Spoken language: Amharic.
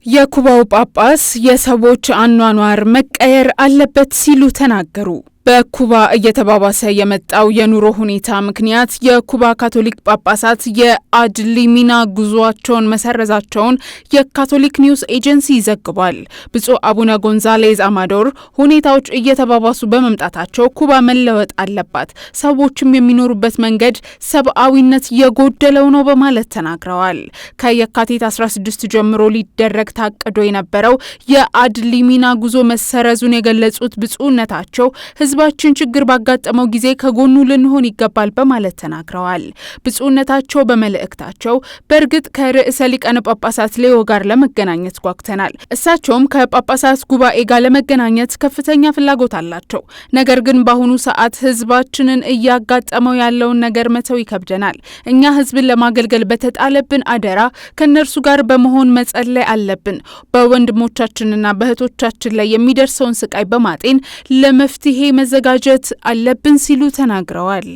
የኩባው ጳጳስ የሰዎች አኗኗር መቀየር አለበት ሲሉ ተናገሩ። በኩባ እየተባባሰ የመጣው የኑሮ ሁኔታ ምክንያት የኩባ ካቶሊክ ጳጳሳት የአድሊሚና ጉዟቸውን መሰረዛቸውን የካቶሊክ ኒውስ ኤጀንሲ ዘግቧል። ብፁዕ አቡነ ጎንዛሌዝ አማዶር ሁኔታዎች እየተባባሱ በመምጣታቸው ኩባ መለወጥ አለባት፣ ሰዎችም የሚኖሩበት መንገድ ሰብአዊነት የጎደለው ነው በማለት ተናግረዋል። ከየካቲት 16 ጀምሮ ሊደረግ ታቅዶ የነበረው የአድሊሚና ጉዞ መሰረዙን የገለጹት ብፁዕነታቸው ህዝባችን ችግር ባጋጠመው ጊዜ ከጎኑ ልንሆን ይገባል በማለት ተናግረዋል። ብፁዕነታቸው በመልእክታቸው በእርግጥ ከርዕሰ ሊቃነ ጳጳሳት ሌዮ ጋር ለመገናኘት ጓጉተናል። እሳቸውም ከጳጳሳት ጉባኤ ጋር ለመገናኘት ከፍተኛ ፍላጎት አላቸው። ነገር ግን በአሁኑ ሰዓት ህዝባችንን እያጋጠመው ያለውን ነገር መተው ይከብደናል። እኛ ህዝብን ለማገልገል በተጣለብን አደራ ከነርሱ ጋር በመሆን መጸለይ አለብን። በወንድሞቻችንና በእህቶቻችን ላይ የሚደርሰውን ስቃይ በማጤን ለመፍትሄ መዘጋጀት አለብን ሲሉ ተናግረዋል።